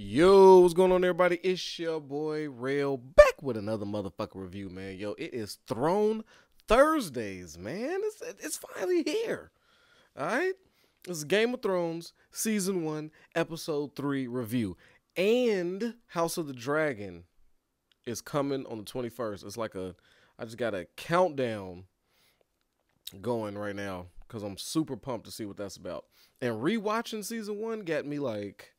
Yo, what's going on, everybody? It's your boy Rail back with another motherfucker review, man. Yo, it is Throne Thursdays, man. It's finally here. All right, this is Game of Thrones Season 1, Episode 3 review, and House of the Dragon is coming on the 21st. I just got a countdown going right now because I'm super pumped to see what that's about. And rewatching Season 1 got me like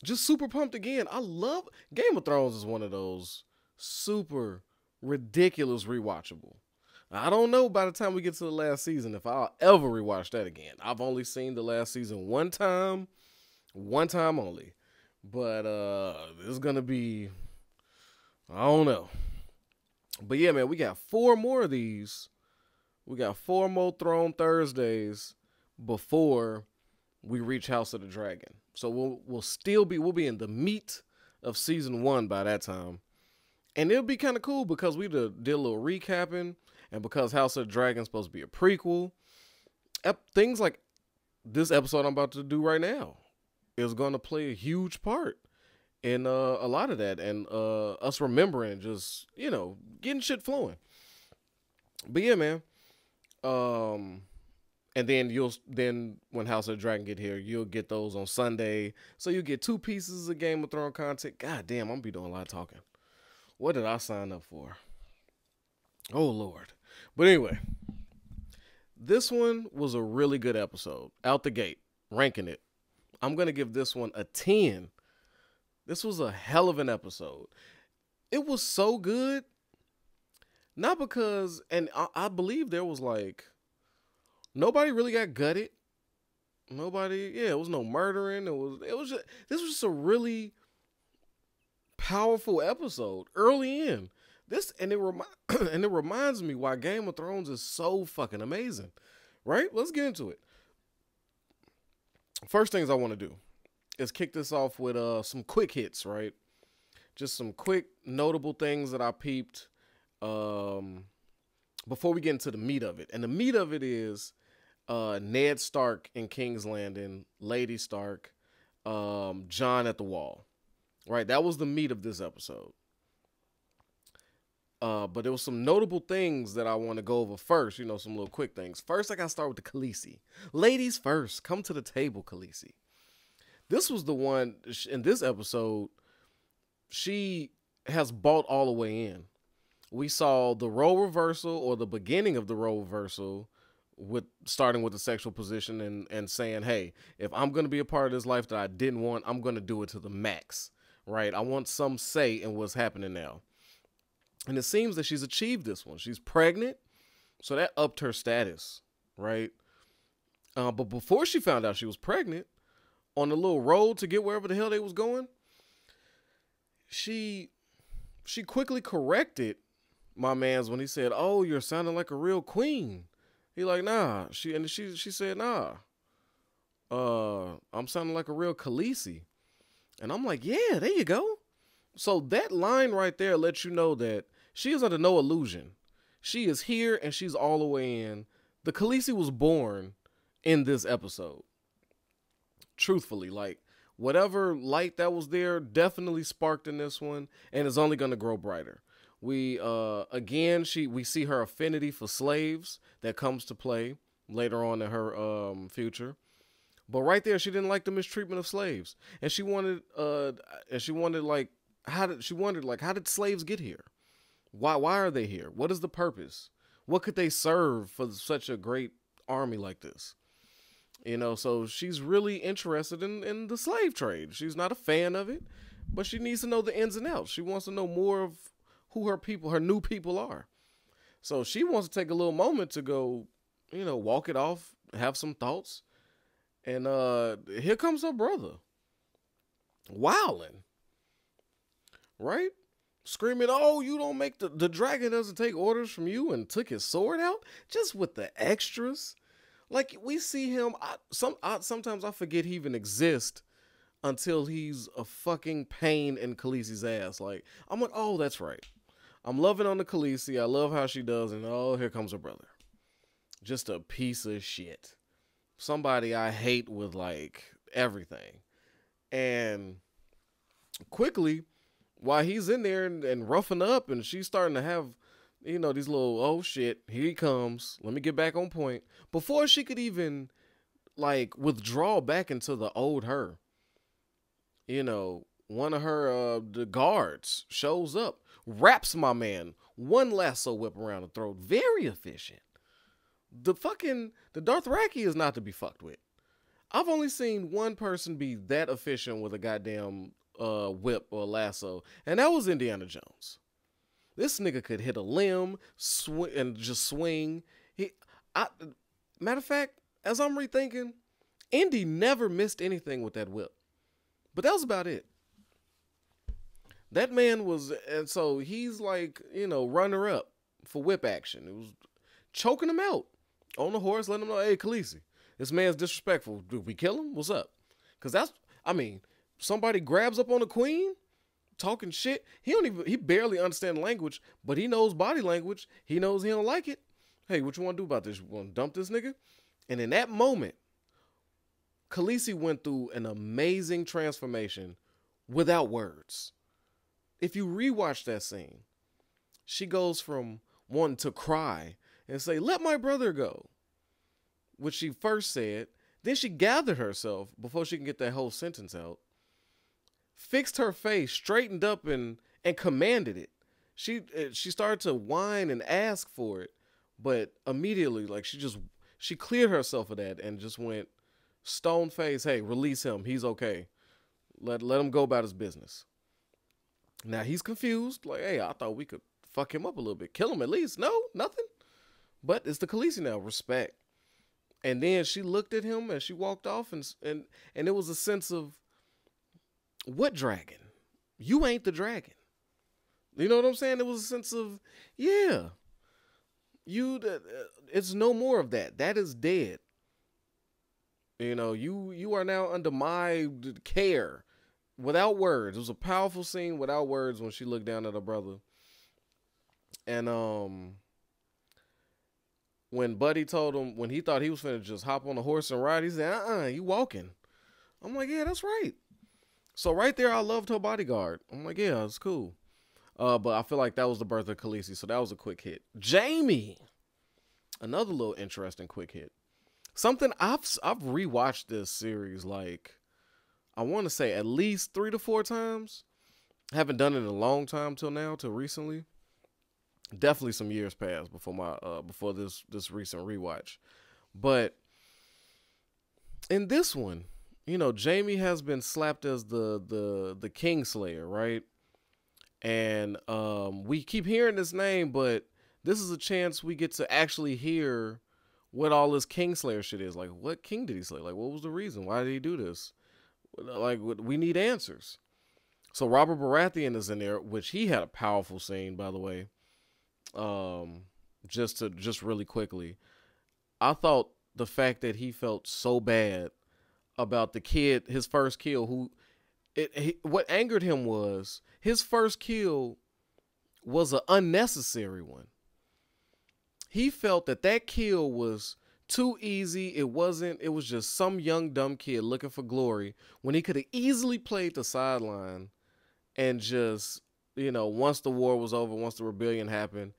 just super pumped again. I love Game of Thrones is one of those super ridiculous rewatchable. I don't know by the time we get to the last season if I'll ever rewatch that again. I've only seen the last season one time only. But this is gonna be, I don't know. But yeah, man, we got 4 more of these. We got 4 more Throne Thursdays before we reach House of the Dragon. So we'll be in the meat of season 1 by that time. And it'll be kind of cool because we did a little recapping, and because House of the Dragon is supposed to be a prequel, things like this episode I'm about to do right now is going to play a huge part in a lot of that, and us remembering just, getting shit flowing. But yeah, man. And then when House of the Dragon get here, you'll get those on Sunday. So you get 2 pieces of Game of Thrones content. God damn, I'm gonna be doing a lot of talking. What did I sign up for? Oh Lord. But anyway, this one was a really good episode. Out the gate, ranking it, I'm gonna give this one a 10. This was a hell of an episode. It was so good. Not because, and I believe there was like, nobody really got gutted. It was no murdering. This was just a really powerful episode early in. It reminds me why Game of Thrones is so fucking amazing. Right? Let's get into it. First things I want to do is kick this off with some quick hits, right? Just some quick notable things that I peeped before we get into the meat of it. And the meat of it is Ned Stark in King's Landing, Lady Stark, Jon at the Wall. Right, that was the meat of this episode. But there was some notable things that I want to go over first. Some little quick things. First, I got to start with the Khaleesi. Ladies first. Come to the table, Khaleesi. This was the one, in this episode, she has bought all the way in. We saw the role reversal, or the beginning of the role reversal, starting with the sexual position and saying, hey, if I'm going to be a part of this life that I didn't want, I'm going to do it to the max, right? I want some say in what's happening now. And it seems that she's achieved this one. She's pregnant, so that upped her status, right? But before she found out she was pregnant, on the little road to get wherever the hell they was going, she quickly corrected my mans when he said, oh, you're sounding like a real queen. He like, nah. She said, nah. I'm sounding like a real Khaleesi. And I'm like, yeah, there you go. So that line right there lets you know that she is under no illusion. She is here and she's all the way in. The Khaleesi was born in this episode. Truthfully, like, whatever light that was there definitely sparked in this one, and it's only going to grow brighter. We see her affinity for slaves that comes to play later on in her future. But right there, she didn't like the mistreatment of slaves, and she wondered how did slaves get here? Why are they here? What is the purpose? What could they serve for such a great army like this? So she's really interested in the slave trade. She's not a fan of it, but she needs to know the ins and outs. She wants to know more of who her new people are. So she wants to take a little moment to go, walk it off, have some thoughts. And here comes her brother, wilding, right? Screaming, oh, you don't make the dragon doesn't take orders from you, and took his sword out just with the extras. Like, we see him, sometimes I forget he even exists until he's a fucking pain in Khaleesi's ass. Like, I'm like, oh, that's right. I'm loving on the Khaleesi. I love how she does, and oh, here comes her brother. Just a piece of shit. Somebody I hate with, like, everything. And quickly, while he's in there and roughing up, and she's starting to have, these little, oh shit, here he comes. Let me get back on point. Before she could even like withdraw back into the old her, one of her the guards shows up, wraps my man, one lasso whip around the throat. Very efficient. The Dothraki is not to be fucked with. I've only seen one person be that efficient with a goddamn whip or lasso, and that was Indiana Jones. This nigga could hit a limb, and just swing. Matter of fact, as I'm rethinking, Indy never missed anything with that whip. But that was about it. That man was, and so he's like, runner up for whip action. It was choking him out on the horse, letting him know, hey, Khaleesi, this man's disrespectful. Did we kill him? What's up? Because somebody grabs up on the queen, talking shit. He barely understands language, but he knows body language. He knows he don't like it. Hey, what you want to do about this? You want to dump this nigga? And in that moment, Khaleesi went through an amazing transformation without words. If you rewatch that scene, she goes from wanting to cry and say, let my brother go, which she first said. Then she gathered herself before she can get that whole sentence out, fixed her face, straightened up, and commanded it. She started to whine and ask for it, but immediately, like, she cleared herself of that and just went stone face, hey, release him. He's okay. Let him go about his business. Now he's confused, like, hey, I thought we could fuck him up a little bit. Kill him at least. No, nothing. But it's the Khaleesi now, respect. And then she looked at him and she walked off, and it was a sense of, what dragon? You ain't the dragon. You know what I'm saying? It was a sense of, yeah, it's no more of that. That is dead. You are now under my care, without words. It was a powerful scene without words when she looked down at her brother. And when Buddy told him, when he thought he was finna just hop on the horse and ride, he said, you walking. I'm like, yeah, that's right. So right there, I loved her bodyguard. I'm like, yeah, it's cool. But I feel like that was the birth of Khaleesi, so that was a quick hit. Jaimie, another little interesting quick hit. Something I've rewatched this series, like, I want to say at least 3 to 4 times. I haven't done it in a long time till recently. Definitely some years passed before this recent rewatch. But in this one, Jaimie has been slapped as the Kingslayer, right? And we keep hearing this name, but this is a chance we get to actually hear what all this Kingslayer shit is. Like, what king did he slay? Like, what was the reason? Why did he do this? Like, we need answers. So Robert Baratheon is in there, which he had a powerful scene, by the way. Just really quickly, I thought the fact that he felt so bad about the kid, his first kill, what angered him was his first kill was an unnecessary one. He felt that kill was too easy. It was just some young dumb kid looking for glory when he could have easily played the sideline and just, once the war was over, once the rebellion happened,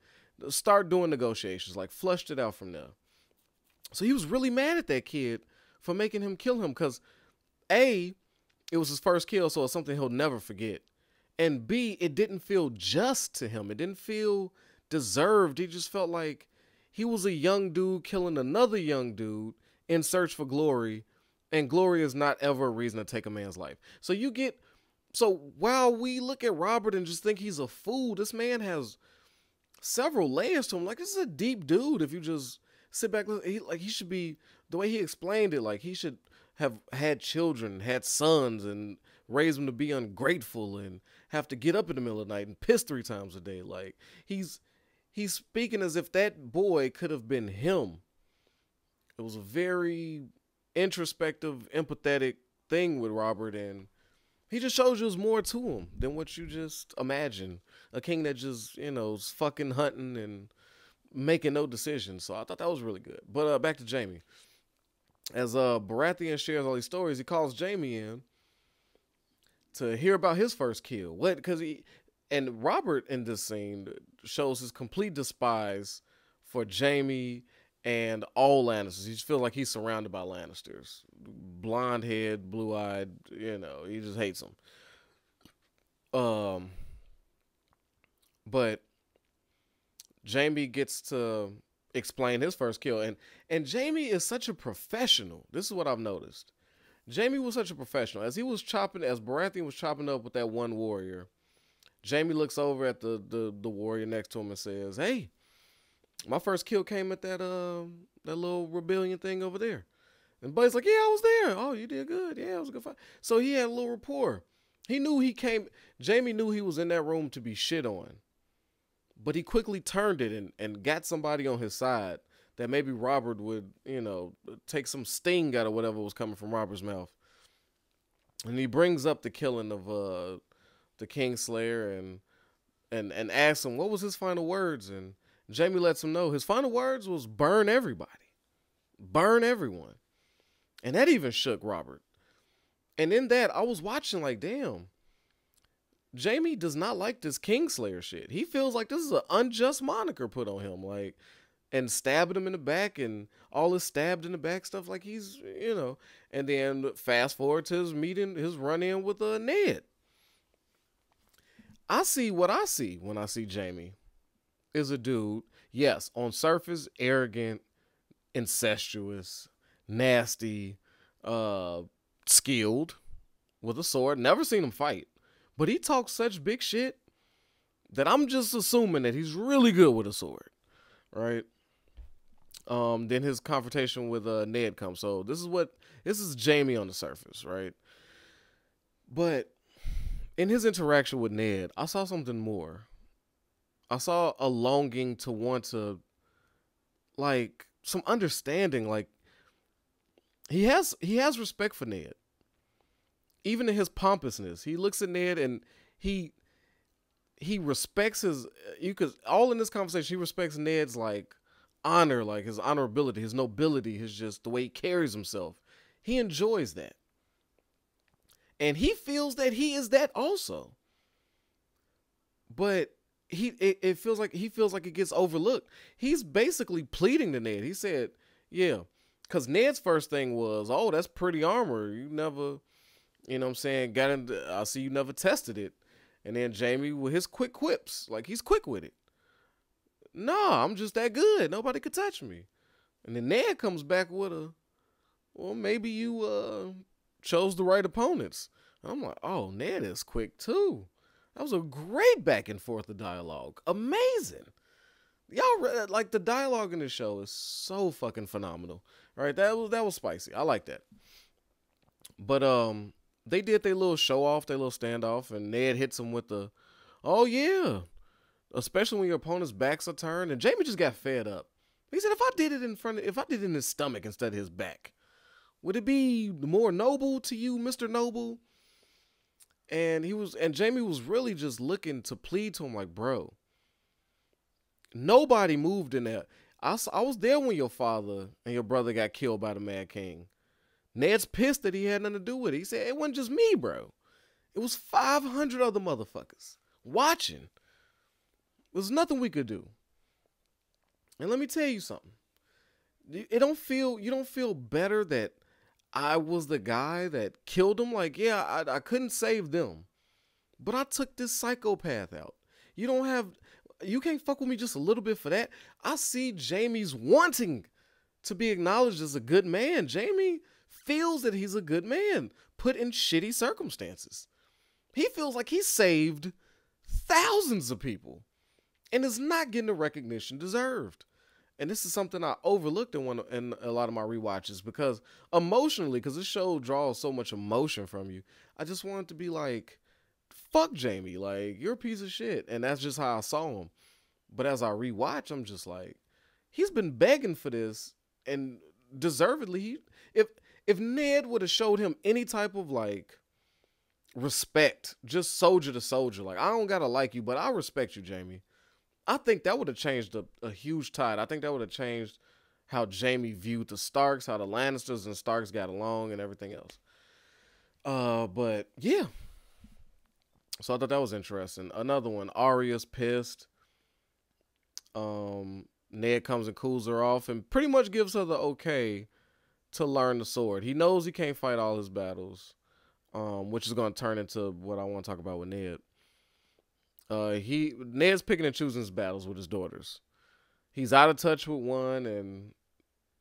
start doing negotiations, like flushed it out from there. So he was really mad at that kid for making him kill him because, A, it was his first kill, so it's something he'll never forget. And B, it didn't feel just to him. It didn't feel deserved. He just felt like he was a young dude killing another young dude in search for glory, and glory is not ever a reason to take a man's life. So while we look at Robert and just think he's a fool, this man has several layers to him. Like, this is a deep dude. If you just sit back, he should be, the way he explained it, like he should have had children, had sons, and raised them to be ungrateful and have to get up in the middle of the night and piss 3 times a day. Like, he's speaking as if that boy could have been him. It was a very introspective, empathetic thing with Robert, and he just shows you there's more to him than what you just imagine. A king that just, is fucking hunting and making no decisions. So I thought that was really good. But back to Jaimie. As Baratheon shares all these stories, he calls Jaimie in to hear about his first kill. What? Because and Robert in this scene shows his complete despise for Jaimie and all Lannisters. He just feels like he's surrounded by Lannisters. Blonde head, blue eyed, he just hates them. But Jaimie gets to explain his first kill. And Jaimie is such a professional. This is what I've noticed. Jaimie was such a professional. As Baratheon was chopping up with that one warrior, Jaimie looks over at the warrior next to him and says, "Hey, my first kill came at that little rebellion thing over there." And Buddy's like, "Yeah, I was there." "Oh, you did good. Yeah, it was a good fight." So he had a little rapport. Jaimie knew he was in that room to be shit on. But he quickly turned it and got somebody on his side that maybe Robert would, take some sting out of whatever was coming from Robert's mouth. And he brings up the killing of the Kingslayer and asks him what was his final words. And Jaimie lets him know his final words was burn everybody. Burn everyone. And that even shook Robert. And in that, I was watching like, damn, Jaimie does not like this Kingslayer shit. He feels like this is an unjust moniker put on him, like, and stabbing him in the back and all this stabbed in the back stuff, like he's, and then fast forward to his run-in with Ned. I see what I see when I see Jaimie is a dude, yes, on surface, arrogant, incestuous, nasty, skilled with a sword. Never seen him fight. But he talks such big shit that I'm just assuming that he's really good with a sword, right? Then his confrontation with Ned comes. So this is Jaimie on the surface, right? But in his interaction with Ned, I saw something more. I saw a longing to want to, like, some understanding. Like, he has respect for Ned. Even in his pompousness, he looks at Ned and he respects all in this conversation, he respects Ned's like honor, like his honorability, his nobility, his just the way he carries himself. He enjoys that. And he feels that he is that also. But it feels like it gets overlooked. He's basically pleading to Ned. He said, yeah, because Ned's first thing was, "Oh, that's pretty armor. You never, I see you never tested it." And then Jaimie with his quick quips, like he's quick with it. "Nah, I'm just that good. Nobody could touch me." And then Ned comes back with "Well, maybe you chose the right opponents." And I'm like, oh, Ned is quick too. That was a great back and forth of dialogue. Amazing. Y'all, like, the dialogue in the show is so fucking phenomenal. Right? That was spicy. I like that. But they did their little show off, their little standoff, and Ned hits him with the, "Oh yeah," especially when your opponent's backs are turned. And Jaimie just got fed up. He said, if I did it in his stomach instead of his back, would it be more noble to you, Mr. Noble? And Jaimie was really just looking to plead to him, like, bro, nobody moved in there. I was there when your father and your brother got killed by the Mad King. Ned's pissed that he had nothing to do with it. He said, it wasn't just me, bro. It was 500 other motherfuckers watching. There's nothing we could do. And let me tell you something. You don't feel better that I was the guy that killed him? Like, yeah, I couldn't save them, but I took this psychopath out. You can't fuck with me just a little bit for that. I see Jaimie's wanting to be acknowledged as a good man. Jaimie feels that he's a good man, put in shitty circumstances. He feels like he saved thousands of people and is not getting the recognition deserved. And this is something I overlooked in a lot of my rewatches, because emotionally, because this show draws so much emotion from you, I just wanted to be like, fuck Jaimie, like, you're a piece of shit. And that's just how I saw him. But as I rewatch, I'm just like, he's been begging for this, and deservedly. If Ned would have showed him any type of, like, respect, just soldier to soldier, like, I don't gotta like you, but I respect you, Jaimie, I think that would have changed a huge tide. I think that would have changed how Jaimie viewed the Starks, how the Lannisters and Starks got along, and everything else. But yeah, So I thought that was interesting. Another one, Arya's pissed. Ned comes and cools her off and pretty much gives her the okay to learn the sword. He knows he can't fight all his battles, which is going to turn into what I want to talk about with Ned. Ned's picking and choosing his battles with his daughters. He's out of touch with one, and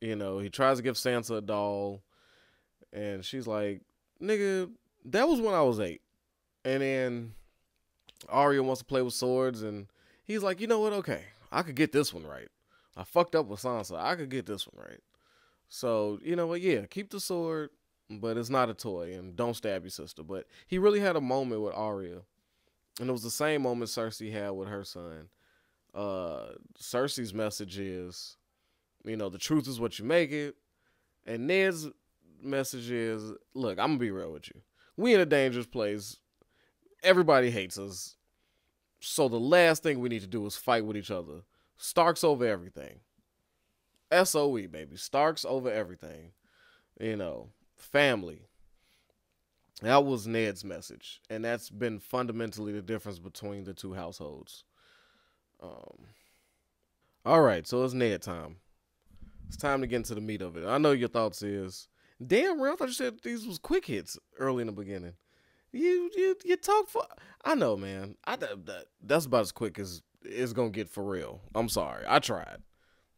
he tries to give Sansa a doll, and she's like, "Nigga, that was when I was 8." And then Arya wants to play with swords, and he's like, "You know what? Okay, I could get this one right. I fucked up with Sansa. I could get this one right. So, you know what? Yeah, keep the sword, but it's not a toy, and don't stab your sister." But he really had a moment with Arya, and it was the same moment Cersei had with her son. Cersei's message is, the truth is what you make it. And Ned's message is, look, I'm going to be real with you. We in a dangerous place. Everybody hates us. So the last thing we need to do is fight with each other. Starks over everything. SOE, baby. Starks over everything. Family. That was Ned's message. And that's been fundamentally the difference between the two households. All right, so it's Ned time. It's time to get into the meat of it. I know your thoughts is, damn, Real, I thought you said these was quick hits early in the beginning. You talk for, I know, man. That's about as quick as it's gonna get for real. I'm sorry. I tried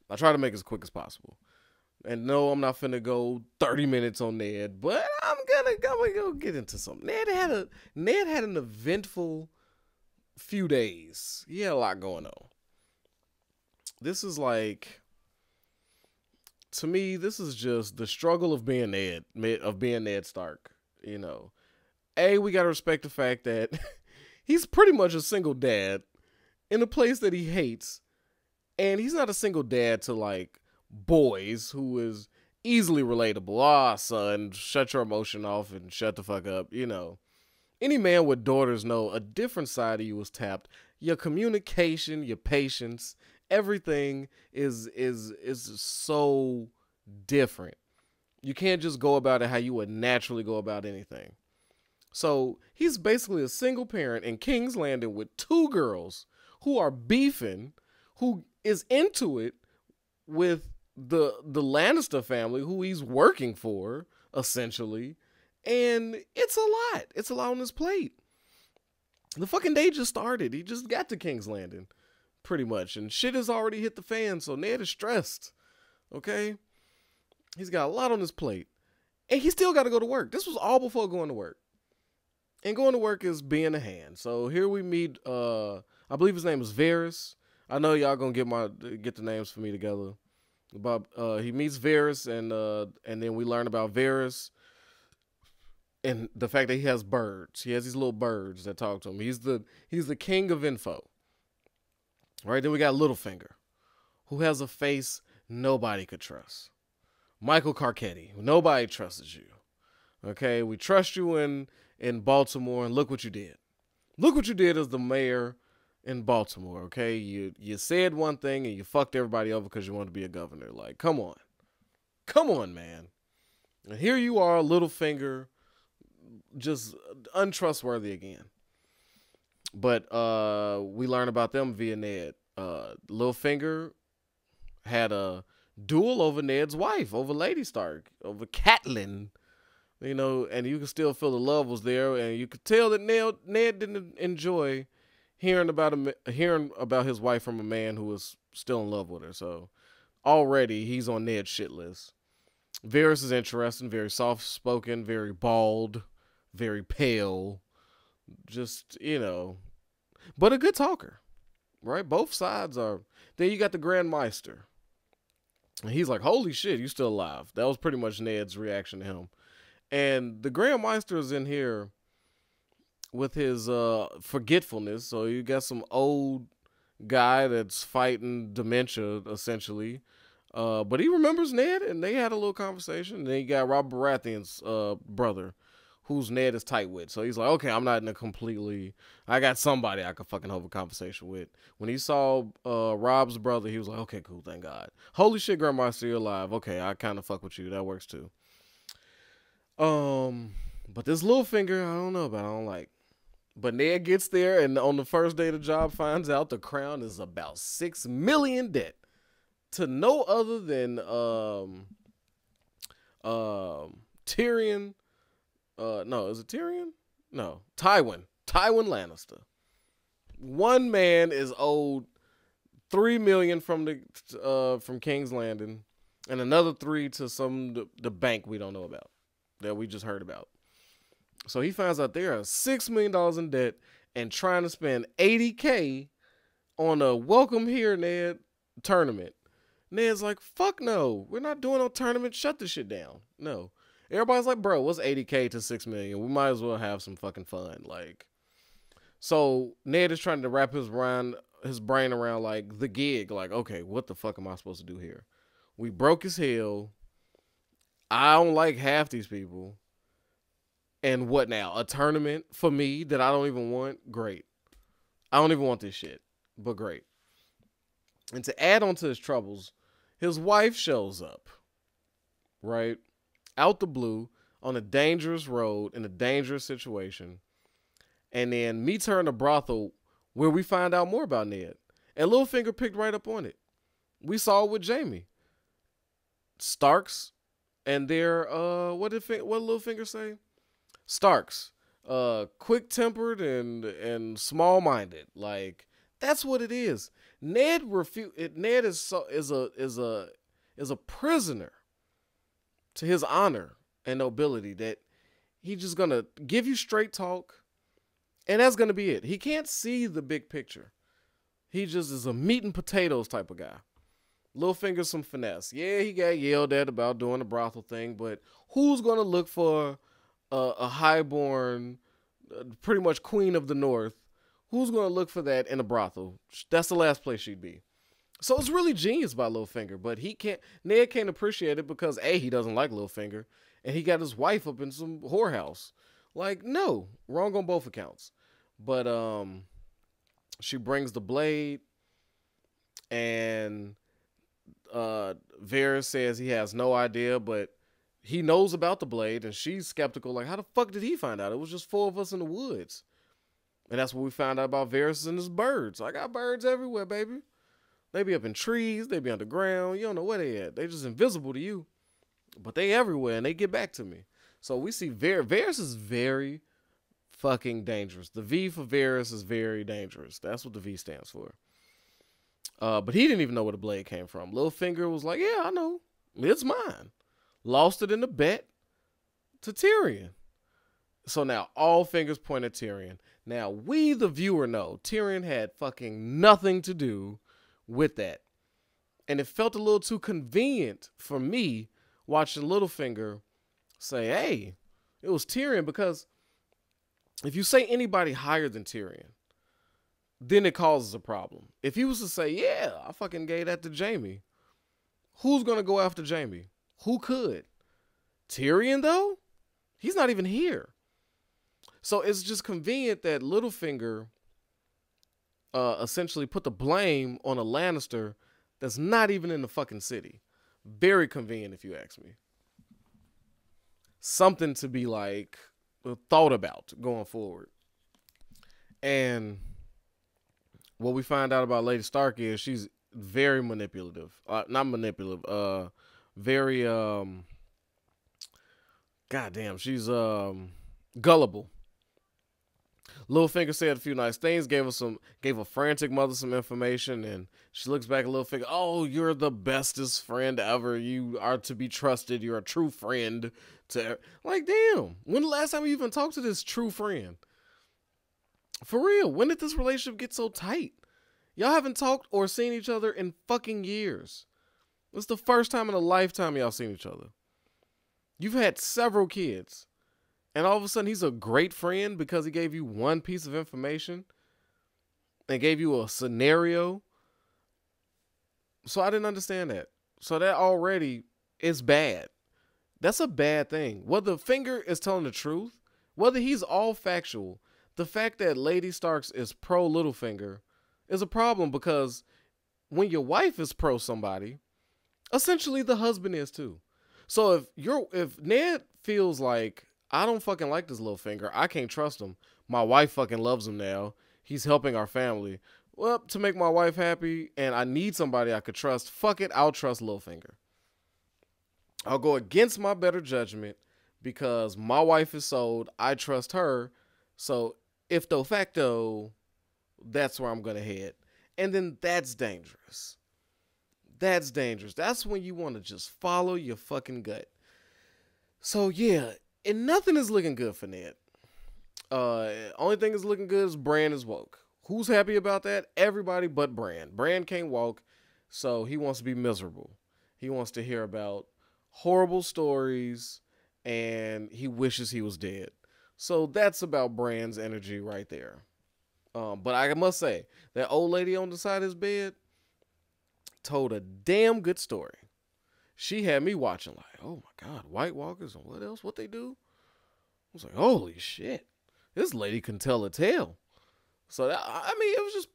to make it as quick as possible. And no, I'm not finna go 30 minutes on Ned, but I'm gonna go get into something. Ned had an eventful few days. He had a lot going on. This is like, to me, this is just the struggle of being Ned Stark. We gotta respect the fact that he's pretty much a single dad in a place that he hates, and he's not a single dad to like boys who is easily relatable. Ah, son, shut your emotion off and shut the fuck up. Any man with daughters know a different side of you is tapped. Your communication, your patience, everything is so different. You can't just go about it how you would naturally go about anything. So he's basically a single parent in King's Landing with 2 girls who are beefing, who is into it with the Lannister family who he's working for, essentially. And it's a lot. It's a lot on his plate. The fucking day just started. He just got to King's Landing, pretty much. And shit has already hit the fan, so Ned is stressed. Okay? He's got a lot on his plate. And he still got to go to work. This was all before going to work. And going to work is being a hand. So here we meet, I believe his name is Varys. I know y'all gonna get the names for me together. But he meets Varys, and then we learn about Varys and the fact that he has birds. He has these little birds that talk to him. He's the king of info. Right, then we got Littlefinger, who has a face nobody could trust. Michael Carcetti, nobody trusts you. Okay, we trust you in Baltimore, and look what you did. Look what you did as the mayor in Baltimore, okay? You said one thing and you fucked everybody over because you wanted to be a governor. Like, come on. Come on, man. And here you are, Littlefinger, just untrustworthy again. But we learn about them via Ned. Littlefinger had a duel over Ned's wife, over Lady Stark, over Catelyn. And you could still feel the love was there, and you could tell that Ned didn't enjoy hearing about his wife from a man who was still in love with her. So already he's on Ned's shit list. Varys is interesting, very soft-spoken, very bald, very pale, just, but a good talker, right? Both sides are. Then you got the Grand Maester. And he's like, holy shit, you still alive. That was pretty much Ned's reaction to him. And the Grand Maester is in here with his forgetfulness. So you got some old guy that's fighting dementia, essentially. But he remembers Ned, and they had a little conversation. And then you got Robert Baratheon's brother, who's Ned is tight with. So he's like, okay, I'm not in a completely, I got somebody I could fucking have a conversation with. When he saw Rob's brother, he was like, okay, cool, thank God. Holy shit, Grandmaster, you're alive. Okay, I kind of fuck with you. That works too. But this Littlefinger, I don't know about. I don't like. But Ned gets there, and on the first day of the job, finds out the crown is about 6 million debt to no other than Tyrion. No, is it Tyrion? No, Tywin Lannister. One man is owed 3 million from King's Landing, and another 3 to the bank we don't know about, that we just heard about. So he finds out they are $6 million in debt and trying to spend $80K on a welcome here, Ned tournament. Ned's like, fuck no, we're not doing no tournament. Shut this shit down. No. Everybody's like, bro, what's $80K to 6 million? We might as well have some fucking fun. Like, so Ned is trying to wrap his brain around like the gig. Like, okay, what the fuck am I supposed to do here? We broke as hell. I don't like half these people. And what now? A tournament for me that I don't even want? Great. I don't even want this shit, but great. And to add on to his troubles, his wife shows up, right? Out the blue, on a dangerous road, in a dangerous situation. And then meets her in a brothel where we find out more about Ned. And Littlefinger picked right up on it. We saw it with Jaimie. Starks and their, what did Littlefinger say? Starks, quick-tempered and small-minded. Like, that's what it is. Ned is a prisoner to his honor and nobility, that he's just gonna give you straight talk, and that's gonna be it. He can't see the big picture. He just is a meat and potatoes type of guy. Littlefinger's some finesse. Yeah, he got yelled at about doing the brothel thing, but who's gonna look for a highborn, pretty much queen of the north? Who's going to look for that in a brothel? That's the last place she'd be. So it's really genius by Littlefinger, but Ned can't appreciate it because A, he doesn't like Littlefinger, and he got his wife up in some whorehouse. Like, no, wrong on both accounts. But she brings the blade, and Varys says he has no idea, but he knows about the blade, and she's skeptical. Like, how the fuck did he find out? It was just 4 of us in the woods. And that's what we found out about Varys and his birds. I got birds everywhere, baby. They be up in trees. They be underground. You don't know where they at. They just invisible to you. But they everywhere, and they get back to me. So we see Varys is very fucking dangerous. The V for Varys is very dangerous. That's what the V stands for. But he didn't even know where the blade came from. Littlefinger was like, yeah, I know. It's mine. Lost it in the bet to Tyrion. So now all fingers point at Tyrion. Now we, the viewer, know Tyrion had fucking nothing to do with that. And it felt a little too convenient for me watching Littlefinger say, hey, it was Tyrion, because if you say anybody higher than Tyrion, then it causes a problem. If he was to say, yeah, I fucking gave that to Jaimie, who's going to go after Jaimie? Who could? Tyrion, though? He's not even here. So it's just convenient that Littlefinger essentially put the blame on a Lannister that's not even in the fucking city. Very convenient, if you ask me. Something to be like thought about going forward. And what we find out about Lady Stark is she's very manipulative. Not manipulative. Very goddamn, she's gullible. Littlefinger said a few nice things, gave a frantic mother some information, and she looks back at Littlefinger, oh, you're the bestest friend ever. You are to be trusted. You're a true friend. Like, damn, when the last time you even talked to this true friend? For real, when did this relationship get so tight? Y'all haven't talked or seen each other in fucking years. It's the first time in a lifetime y'all seen each other. You've had several kids. And all of a sudden, he's a great friend because he gave you one piece of information and gave you a scenario. So I didn't understand that. So that already is bad. That's a bad thing. Whether Finger is telling the truth, whether he's all factual, the fact that Lady Starks is pro Littlefinger is a problem, because when your wife is pro somebody, essentially the husband is too. So if Ned feels like, I don't fucking like this Littlefinger, I can't trust him, My wife fucking loves him now. He's helping our family. Well, to make my wife happy, and I need somebody I could trust, fuck it, I'll trust Littlefinger. I'll go against my better judgment because my wife is sold. I trust her. So, if de facto, that's where I'm going to head. And then that's dangerous. That's dangerous. That's when you want to just follow your fucking gut. So, yeah, and nothing is looking good for Ned. Only thing is looking good is Bran is woke. Who's happy about that? Everybody but Bran. Bran can't walk, so he wants to be miserable. He wants to hear about horrible stories, and he wishes he was dead. So that's about Bran's energy right there. But I must say, that old lady on the side of his bed told a damn good story. She had me watching like, oh my God, White Walkers and what else? What they do? I was like, holy shit. This lady can tell a tale. So, I mean, it was just,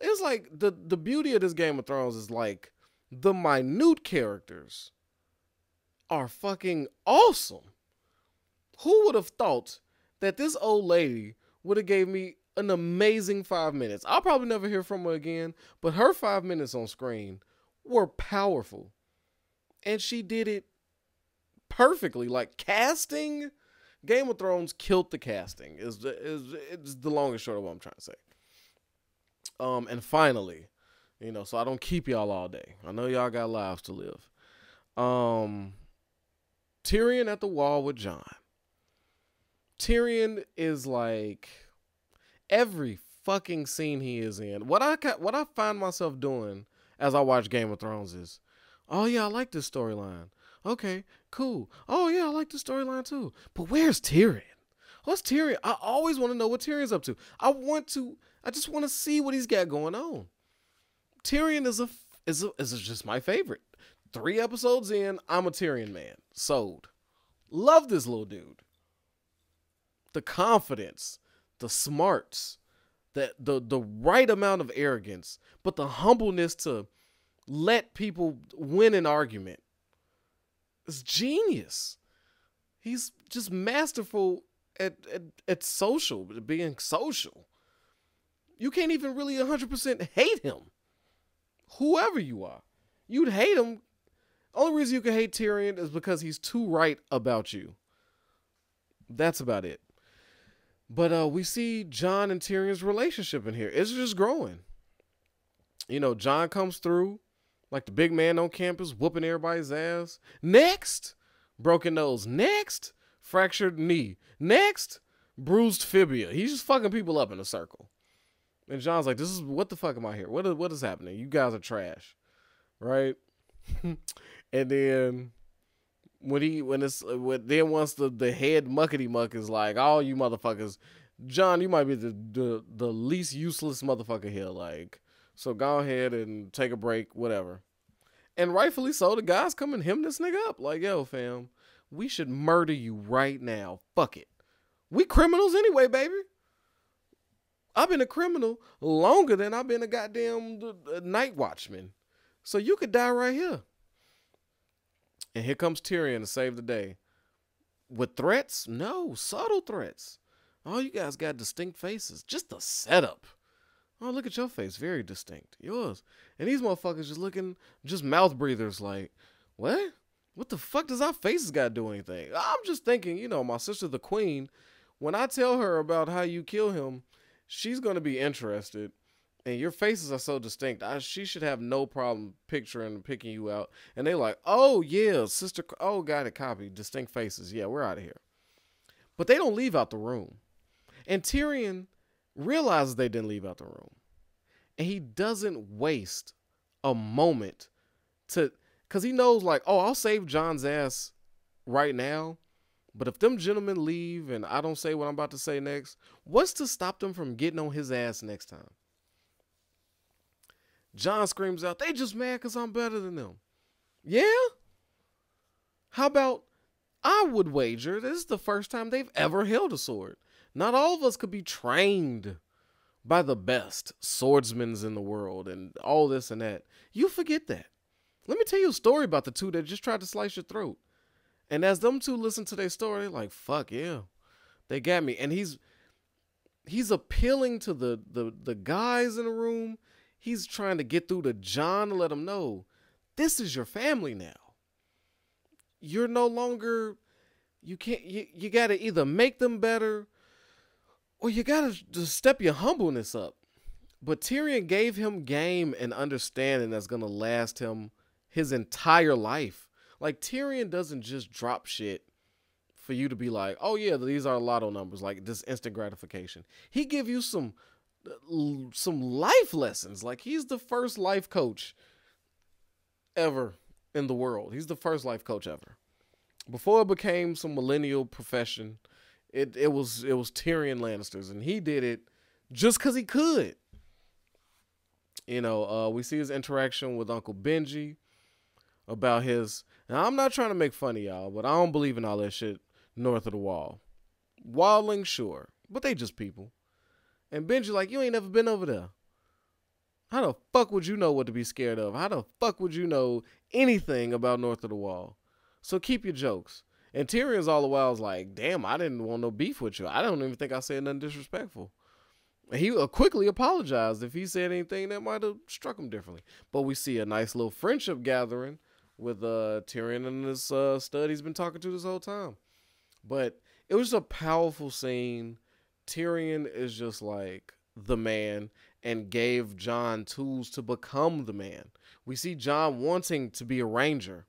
it was like, the beauty of this Game of Thrones is like, the minute characters are fucking awesome. Who would have thought that this old lady would have gave me an amazing 5 minutes? I'll probably never hear from her again, but her 5 minutes on screen were powerful. And she did it perfectly. Like, casting, Game of Thrones killed the casting. Is the long and short of what I'm trying to say. And finally, so I don't keep y'all all day. I know y'all got lives to live. Tyrion at the wall with Jon. Tyrion is like every fucking scene he is in. What I find myself doing as I watch Game of Thrones is, oh yeah, I like this storyline. Okay, cool. Oh yeah, I like this storyline too. But where's Tyrion? What's Tyrion? I always want to know what Tyrion's up to. I just want to see what he's got going on. Tyrion is just my favorite. 3 episodes in, I'm a Tyrion man. Sold. Love this little dude. The confidence, the smarts, the right amount of arrogance, but the humbleness to let people win an argument. It's genius. He's just masterful at being social. You can't even really 100% hate him. Whoever you are. You'd hate him. Only reason you can hate Tyrion is because he's too right about you. That's about it. But we see Jon and Tyrion's relationship in here. It's just growing. Jon comes through like the big man on campus, whooping everybody's ass. Next, broken nose. Next, fractured knee. Next, bruised fibia. He's just fucking people up in a circle. And Jon's like, what the fuck am I here? What is happening? You guys are trash. Right? And then once the head muckety muck is like, oh, you motherfuckers, Jon, you might be the least useless motherfucker here. Like, so go ahead and take a break, whatever. And rightfully so, the guys come and hem this nigga up. Like, yo, fam, we should murder you right now. Fuck it. We criminals anyway, baby. I've been a criminal longer than I've been a goddamn night watchman. So you could die right here. And here comes Tyrion to save the day. With threats? No, subtle threats. Oh, you guys got distinct faces. Just the setup. Oh, look at your face. Very distinct. Yours. And these motherfuckers just looking, just mouth breathers like, what? What the fuck does our faces got to do anything? I'm just thinking, my sister the queen, when I tell her about how you kill him, she's going to be interested. And your faces are so distinct. She should have no problem picking you out. And they're like, oh, yeah, sister. Oh, got it, copy. Distinct faces. Yeah, we're out of here. But they don't leave out the room. And Tyrion realizes they didn't leave out the room. And he doesn't waste a moment because he knows like, oh, I'll save Jon's ass right now. But if them gentlemen leave and I don't say what I'm about to say next, what's to stop them from getting on his ass next time? Jon screams out, they just mad because I'm better than them. Yeah? How about, I would wager this is the first time they've ever held a sword. Not all of us could be trained by the best swordsmen in the world and all this and that. You forget that. Let me tell you a story about the two that just tried to slice your throat. And as them two listen to their story, they're like, fuck yeah. They got me. And he's appealing to the guys in the room. He's trying to get through to Jon to let him know, this is your family now. You're no longer, you got to either make them better or you got to just step your humbleness up. But Tyrion gave him game and understanding that's going to last him his entire life. Like, Tyrion doesn't just drop shit for you to be like, oh yeah, these are lotto numbers, like this instant gratification. He give you some life lessons. Like, he's the first life coach ever in the world. He's the first life coach ever. Before it became some millennial profession, it was Tyrion Lannister's, and he did it just because he could. You know, we see his interaction with Uncle Benji about his. Now, I'm not trying to make fun of y'all, but I don't believe in all that shit north of the wall. Wildling, sure, but they just people. And Benji like, you ain't never been over there. How the fuck would you know what to be scared of? How the fuck would you know anything about north of the wall? So keep your jokes. And Tyrion's all the while was like, damn, I didn't want no beef with you. I don't even think I said nothing disrespectful. And he quickly apologized if he said anything that might have struck him differently. But we see a nice little friendship gathering with Tyrion and this stud he's been talking to this whole time. But it was a powerful scene. Tyrion is just like the man and gave Jon tools to become the man. We see Jon wanting to be a ranger.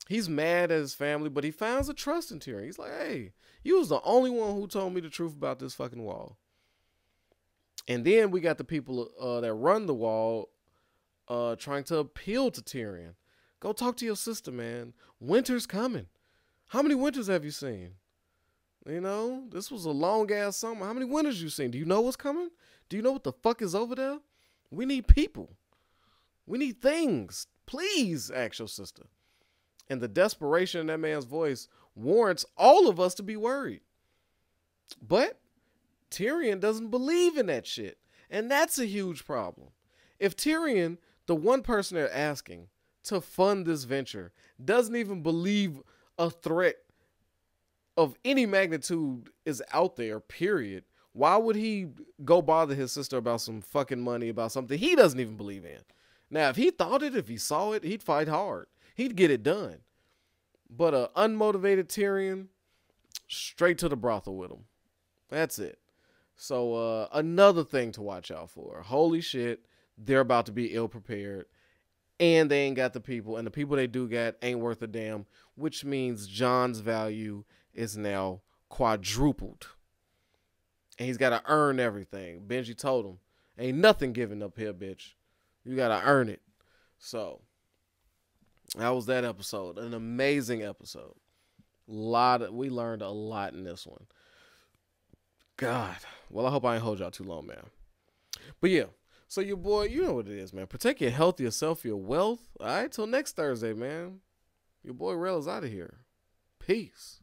He's mad at his family, but he finds a trust in Tyrion. He's like, hey, you was the only one who told me the truth about this fucking wall. And then we got the people that run the wall trying to appeal to Tyrion. Go talk to your sister, man. Winter's coming. How many winters have you seen? You know, this was a long-ass summer. How many winters you seen? Do you know what's coming? Do you know what the fuck is over there? We need people. We need things. Please ask your sister. And the desperation in that man's voice warrants all of us to be worried. But Tyrion doesn't believe in that shit. And that's a huge problem. If Tyrion, the one person they're asking to fund this venture, doesn't even believe a threat of any magnitude is out there, period, why would he go bother his sister about some fucking money, about something he doesn't even believe in? Now, if he thought it, if he saw it, he'd fight hard. He'd get it done. But an unmotivated Tyrion, straight to the brothel with him. That's it. So another thing to watch out for. Holy shit, they're about to be ill-prepared. And they ain't got the people. And the people they do got ain't worth a damn. Which means Jon's value is now quadrupled. And he's got to earn everything. Benji told him, ain't nothing given up here, bitch. You got to earn it. So that was that episode. An amazing episode. We learned a lot in this one. God. Well, I hope I ain't hold y'all too long, man. But yeah. So your boy, you know what it is, man. Protect your health, yourself, your wealth. All right, till next Thursday, man. Your boy Rail is out of here. Peace.